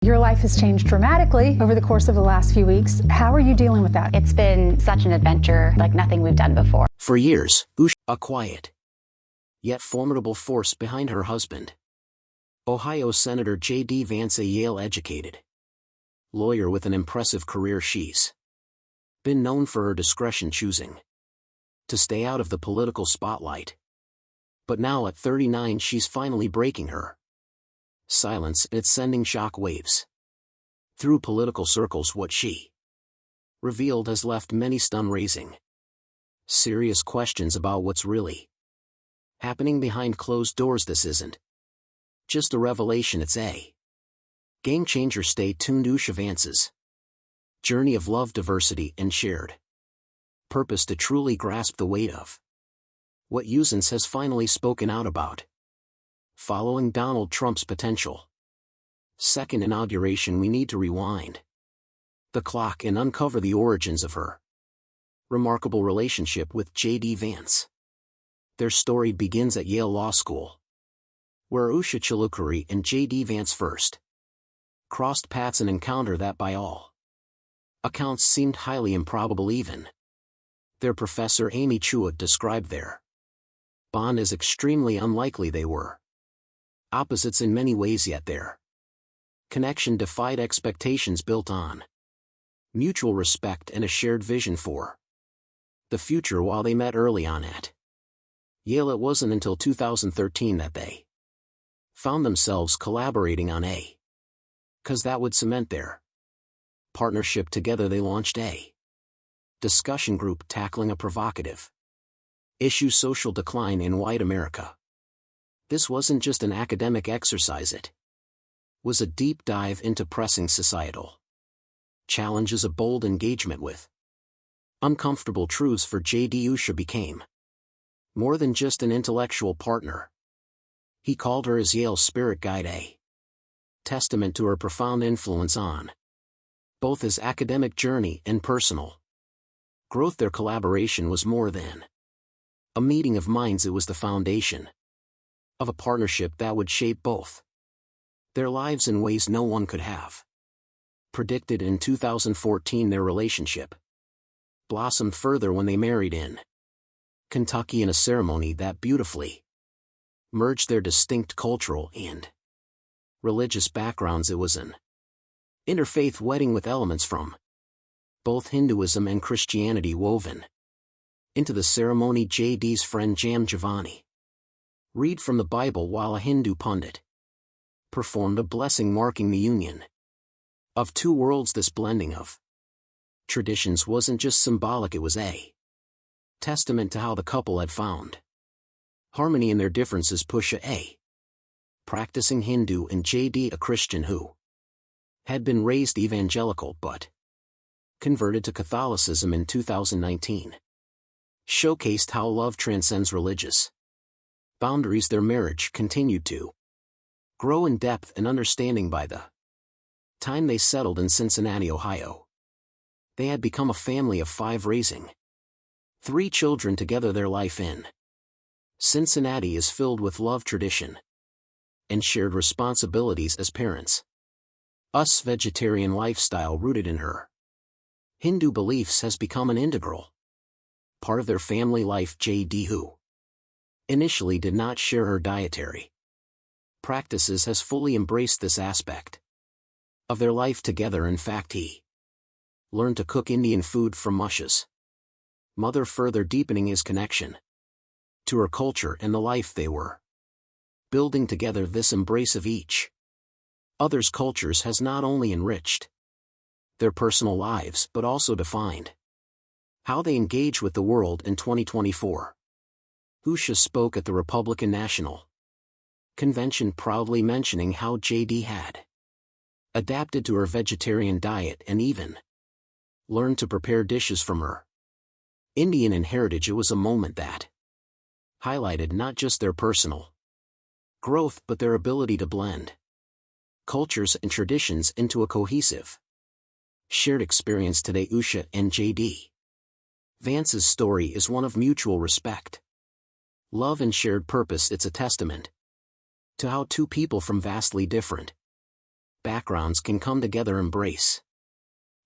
Your life has changed dramatically over the course of the last few weeks. How are you dealing with that? It's been such an adventure like nothing we've done before. For years, Usha, a quiet, yet formidable force behind her husband. Ohio Senator J.D. Vance, a Yale-educated lawyer with an impressive career. She's been known for her discretion, choosing to stay out of the political spotlight. But now at 39 she's finally breaking her silence, and it's sending shock waves through political circles. What she revealed has left many stunned, raising serious questions about what's really happening behind closed doors. This isn't just a revelation, it's a game changer. Stay tuned. Usha Vance's journey of love, diversity, and shared purpose to truly grasp the weight of what Usance has finally spoken out about. Following Donald Trump's potential second inauguration, we need to rewind the clock and uncover the origins of her remarkable relationship with J.D. Vance. Their story begins at Yale Law School, where Usha Chilukuri and J.D. Vance first crossed paths, an encounter that by all accounts seemed highly improbable. Even their professor Amy Chua described their bond as extremely unlikely. They were opposites in many ways, yet their connection defied expectations, built on mutual respect and a shared vision for the future. While they met early on at Yale, it wasn't until 2013 that they found themselves collaborating on a cause that would cement their partnership. Together they launched a discussion group tackling a provocative issue: social decline in white America. This wasn't just an academic exercise, it was a deep dive into pressing societal challenges, a bold engagement with uncomfortable truths. For J.D., Usha became more than just an intellectual partner. He called her his Yale spirit guide, a testament to her profound influence on both his academic journey and personal growth. Their collaboration was more than a meeting of minds, it was the foundation of a partnership that would shape both their lives in ways no one could have predicted. In 2014 their relationship blossomed further when they married in Kentucky in a ceremony that beautifully merged their distinct cultural and religious backgrounds. It was an interfaith wedding with elements from both Hinduism and Christianity woven into the ceremony. J.D.'s friend Jam Giovanni read from the Bible while a Hindu pundit performed a blessing, marking the union of two worlds. This blending of traditions wasn't just symbolic, it was a testament to how the couple had found harmony in their differences. Usha, a practicing Hindu, and J.D., a Christian who had been raised evangelical but converted to Catholicism in 2019, showcased how love transcends religious boundaries. Their marriage continued to grow in depth and understanding. By the time they settled in Cincinnati, Ohio, they had become a family of 5, raising 3 children together. Their life in Cincinnati is filled with love, tradition, and shared responsibilities as parents. Usha's vegetarian lifestyle, rooted in her Hindu beliefs, has become an integral part of their family life. J.D., who initially did not share her dietary practices, has fully embraced this aspect of their life together. In fact, he learned to cook Indian food from Usha's mother, further deepening his connection to her culture and the life they were building together. This embrace of each other's cultures has not only enriched their personal lives but also defined how they engage with the world. In 2024, Usha spoke at the Republican National Convention, proudly mentioning how J.D. had adapted to her vegetarian diet and even learned to prepare dishes from her Indian heritage. It was a moment that highlighted not just their personal growth but their ability to blend cultures and traditions into a cohesive shared experience. Today, Usha and J.D. Vance's story is one of mutual respect, love, and shared purpose. It's a testament to how two people from vastly different backgrounds can come together, embrace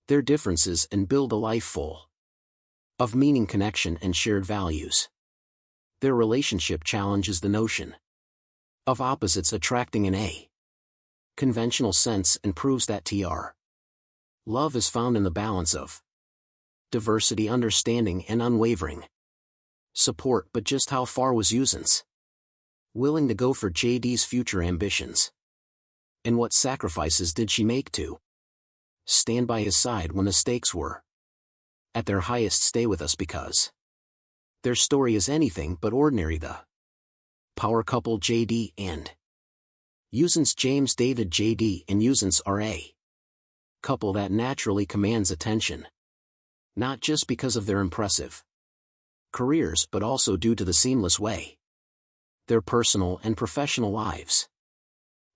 their differences and build a life full of meaning, connection, and shared values. Their relationship challenges the notion of opposites attracting in a conventional sense and proves that love is found in the balance of diversity, understanding, and unwavering support. But just how far was Usance willing to go for JD's future ambitions? And what sacrifices did she make to stand by his side when the stakes were at their highest? Stay with us because their story is anything but ordinary. The power couple JD and Usance. James David. JD and Usance are a couple that naturally commands attention, not just because of their impressive careers but also due to the seamless way their personal and professional lives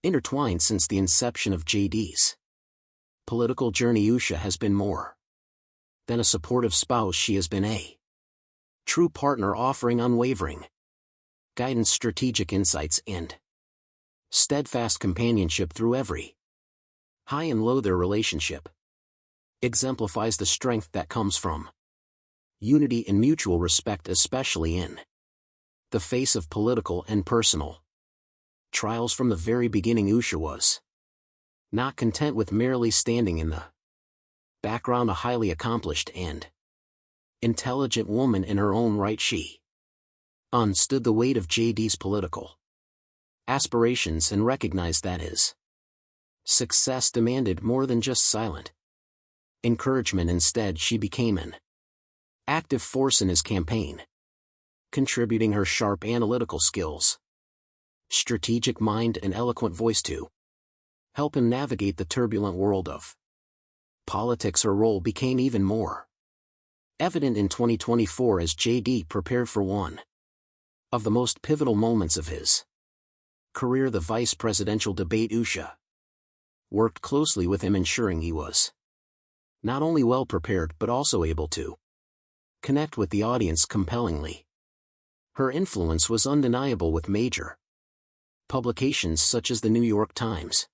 intertwined. Since the inception of JD's political journey, Usha has been more than a supportive spouse. She has been a true partner, offering unwavering guidance, strategic insights, and steadfast companionship through every high and low. Their relationship exemplifies the strength that comes from unity and mutual respect, especially in the face of political and personal trials. From the very beginning, Usha was not content with merely standing in the background. A highly accomplished and intelligent woman in her own right, she understood the weight of JD's political aspirations and recognized that his success demanded more than just silent encouragement. Instead, she became an active force in his campaign, contributing her sharp analytical skills, strategic mind, and eloquent voice to help him navigate the turbulent world of politics. Her role became even more evident in 2024 as JD prepared for one of the most pivotal moments of his career, the vice presidential debate. Usha worked closely with him, ensuring he was not only well prepared but also able to connect with the audience compellingly. Her influence was undeniable, with major publications such as the New York Times,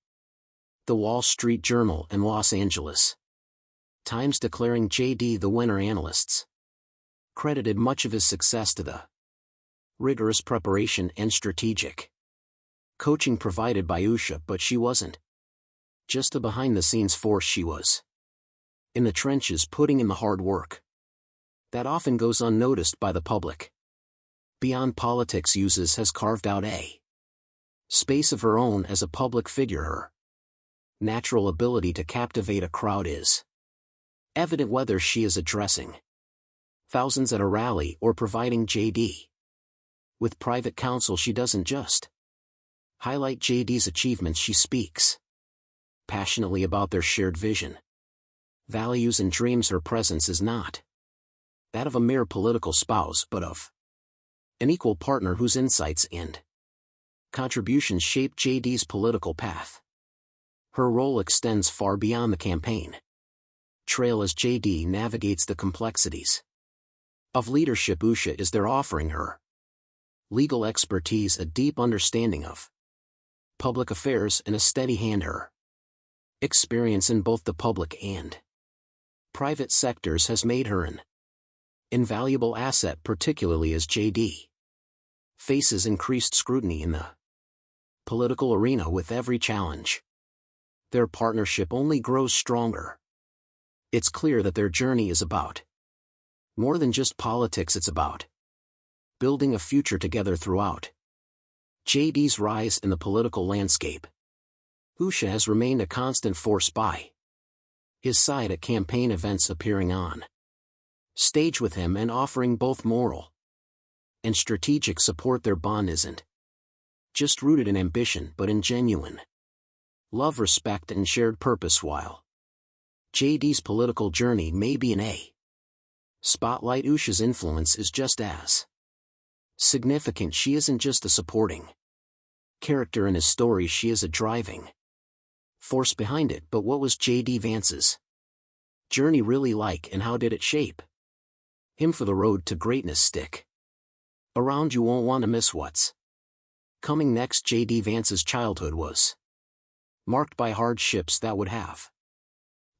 the Wall Street Journal, and Los Angeles Times declaring JD the winner. Analysts credited much of his success to the rigorous preparation and strategic coaching provided by Usha, but she wasn't just a behind-the-scenes force. She was in the trenches, putting in the hard work that often goes unnoticed by the public. Beyond politics, Usha has carved out a space of her own as a public figure. Her natural ability to captivate a crowd is evident, whether she is addressing thousands at a rally or providing JD with private counsel. She doesn't just highlight JD's achievements, she speaks passionately about their shared vision, values, and dreams. Her presence is not that of a mere political spouse but of an equal partner whose insights and contributions shape JD's political path. Her role extends far beyond the campaign trail as JD navigates the complexities of leadership. Usha is there, offering her legal expertise, a deep understanding of public affairs, and a steady hand. Her experience in both the public and private sectors has made her an invaluable asset, particularly as JD faces increased scrutiny in the political arena. With every challenge, their partnership only grows stronger. It's clear that their journey is about more than just politics. It's about building a future together. Throughout JD's rise in the political landscape, Usha has remained a constant force by his side at campaign events, appearing on stage with him and offering both moral and strategic support. Their bond isn't just rooted in ambition but in genuine love, respect, and shared purpose. While JD's political journey may be in a spotlight, Usha's influence is just as significant. She isn't just a supporting character in his story, she is a driving force behind it. But what was JD Vance's journey really like, and how did it shape him for the road to greatness? Stick around, you won't want to miss what's coming next. JD Vance's childhood was marked by hardships that would have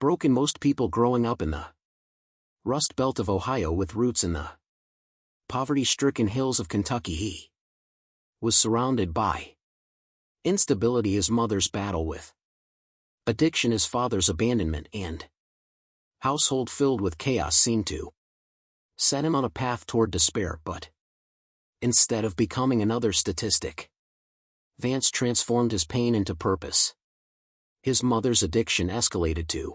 broken most people growing up in the Rust Belt of Ohio with roots in the poverty-stricken hills of Kentucky. He was surrounded by instability, his mother's battle with addiction, his father's abandonment, and household filled with chaos seemed to set him on a path toward despair. But instead of becoming another statistic, Vance transformed his pain into purpose. His mother's addiction escalated to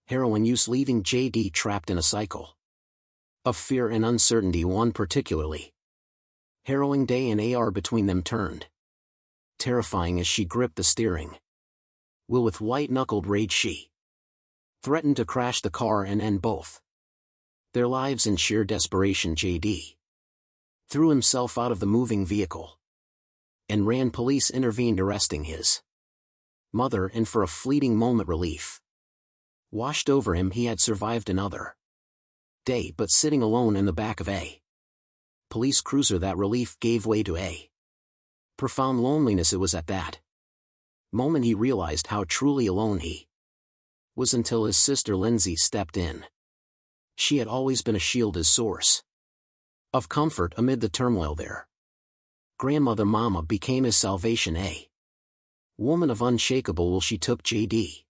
heroin use, leaving J.D. trapped in a cycle of fear and uncertainty. One particularly harrowing day in AR between them turned terrifying as she gripped the steering wheel with white-knuckled rage. She threatened to crash the car and end both their lives. In sheer desperation, J.D. threw himself out of the moving vehicle and ran. Police intervened, arresting his mother, and for a fleeting moment relief washed over him. He had survived another day, but sitting alone in the back of a police cruiser, that relief gave way to a profound loneliness. It was at that moment he realized how truly alone he was, until his sister Lindsay stepped in. She had always been a shield, his source of comfort amid the turmoil there. Grandmother Mama became his salvation, a woman of unshakable will. She took J.D.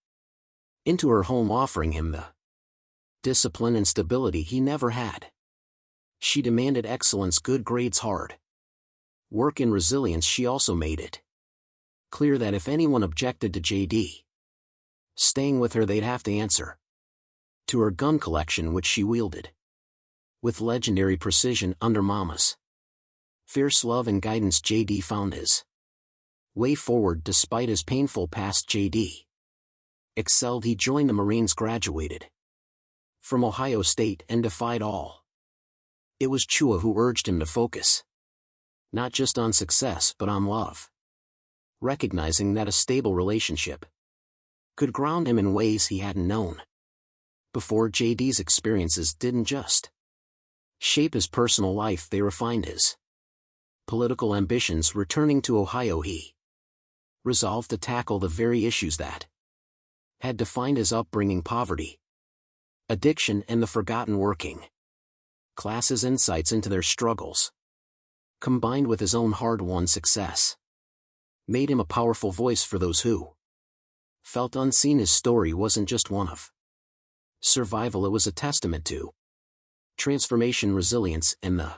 into her home, offering him the discipline and stability he never had. She demanded excellence, good grades, hard work, and resilience. She also made it clear that if anyone objected to J.D. staying with her, they'd have to answer to her gun collection, which she wielded with legendary precision. Under Mama's fierce love and guidance, J.D. found his way forward. Despite his painful past, J.D. excelled. He joined the Marines, graduated from Ohio State, and defied all. It was Chua who urged him to focus not just on success but on love, recognizing that a stable relationship could ground him in ways he hadn't known before. J.D.'s experiences didn't just shape his personal life, they refined his political ambitions. Returning to Ohio, he resolved to tackle the very issues that had defined his upbringing: poverty, addiction, and the forgotten working class's. Insights into their struggles, combined with his own hard-won success, made him a powerful voice for those who felt unseen. His story wasn't just one of survival, it was a testament to transformation, resilience, and the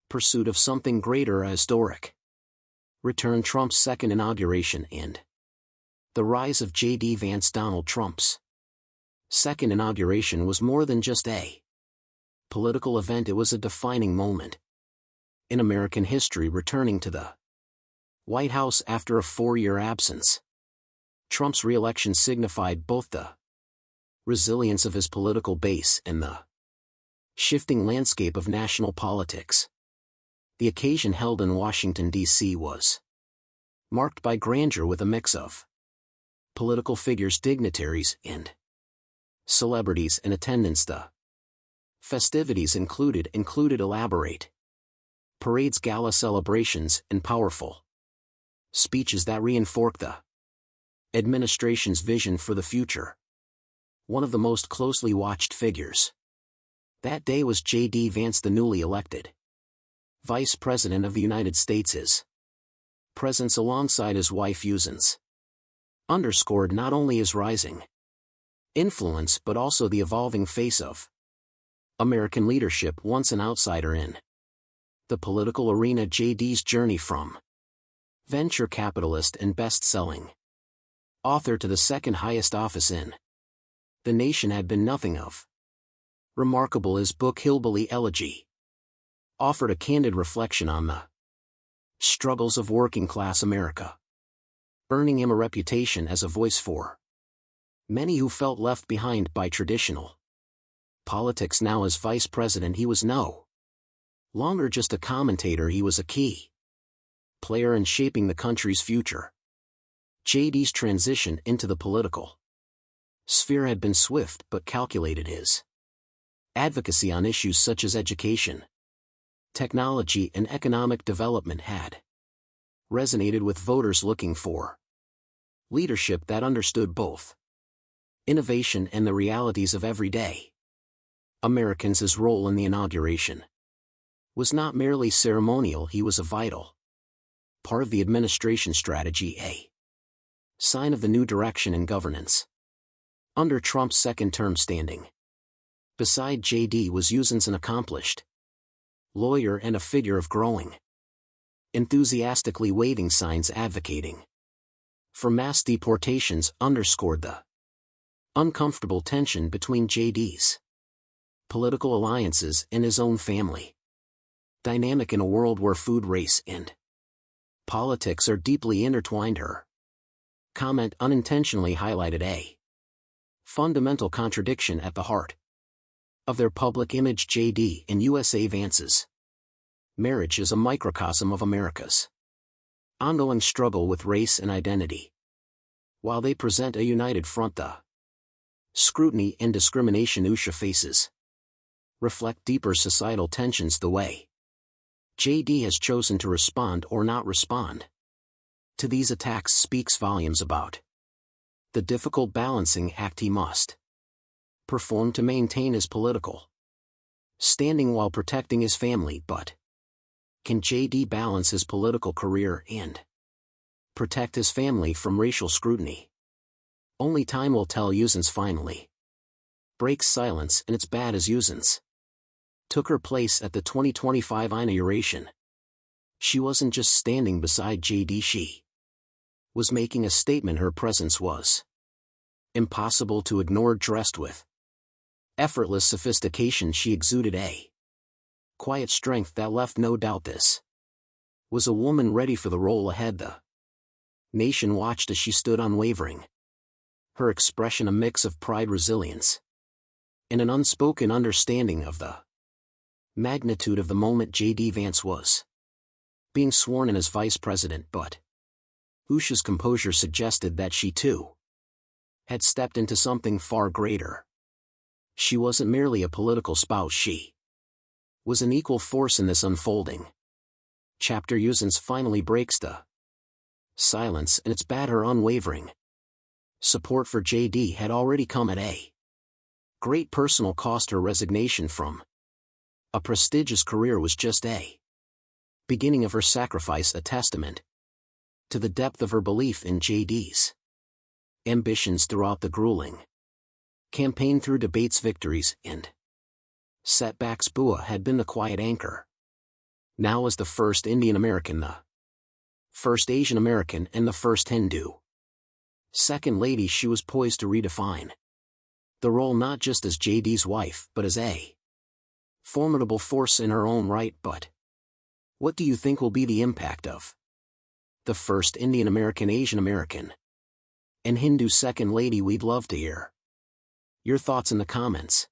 pursuit of something greater. A historic return, Trump's second inauguration, and the rise of J.D. Vance. Donald Trump's second inauguration was more than just a political event, it was a defining moment in American history. Returning to the White House after a 4-year absence, Trump's re-election signified both the resilience of his political base and the shifting landscape of national politics. The occasion, held in Washington, D.C., was marked by grandeur, with a mix of political figures, dignitaries, and celebrities in attendance. The festivities included elaborate parades, gala celebrations, and powerful speeches that reinforced the administration's vision for the future. One of the most closely watched figures that day was J.D. Vance, the newly elected Vice President of the United States. His presence alongside his wife Usance underscored not only his rising influence but also the evolving face of American leadership. Once an outsider in the political arena, J.D.'s journey from venture capitalist and best-selling author to the second highest office in the nation had been nothing of remarkable. His book Hillbilly Elegy offered a candid reflection on the struggles of working-class America, earning him a reputation as a voice for many who felt left behind by traditional politics. Now as vice president, he was no longer just a commentator, he was a key player in shaping the country's future. J.D.'s transition into the political sphere had been swift but calculated. His advocacy on issues such as education, technology, and economic development had resonated with voters looking for Leadership that understood both innovation and the realities of everyday Americans'. Role in the inauguration was not merely ceremonial, he was a vital part of the administration strategy, a sign of the new direction in governance. Under Trump's second term, standing beside JD was Usance, an accomplished lawyer and a figure of growing, enthusiastically waving signs advocating for mass deportations underscored the uncomfortable tension between JD's political alliances and his own family dynamic in a world where food, race, and politics are deeply intertwined. Her comment unintentionally highlighted a fundamental contradiction at the heart of their public image. JD and Usha Vance's marriage is a microcosm of America's ongoing struggle with race and identity. While they present a united front, the scrutiny and discrimination Usha faces reflect deeper societal tensions. The way JD has chosen to respond or not respond to these attacks speaks volumes about the difficult balancing act he must perform to maintain his political standing while protecting his family. But can JD balance his political career and protect his family from racial scrutiny? Only time will tell. Usance finally breaks silence, and it's bad as Usance took her place at the 2025 inauguration. She wasn't just standing beside JD, she was making a statement. Her presence was impossible to ignore. Dressed with effortless sophistication, she exuded a quiet strength that left no doubt this was a woman ready for the role ahead. The nation watched as she stood unwavering, her expression a mix of pride, resilience, and an unspoken understanding of the magnitude of the moment. JD Vance was being sworn in as vice president, but Usha's composure suggested that she too had stepped into something far greater. She wasn't merely a political spouse, she was an equal force in this unfolding chapter. Usance finally breaks the silence, and it's bad. Her unwavering support for JD had already come at a great personal cost. Her resignation from a prestigious career was just a beginning of her sacrifice, a testament to the depth of her belief in JD's ambitions. Throughout the grueling campaign, through debates, victories, and setbacks, Bua had been the quiet anchor. Now as the first Indian American, the first Asian American, and the first Hindu second lady, she was poised to redefine the role, not just as JD's wife, but as a formidable force in her own right. But what do you think will be the impact of the first Indian American, Asian American, and Hindu second lady? We'd love to hear your thoughts in the comments.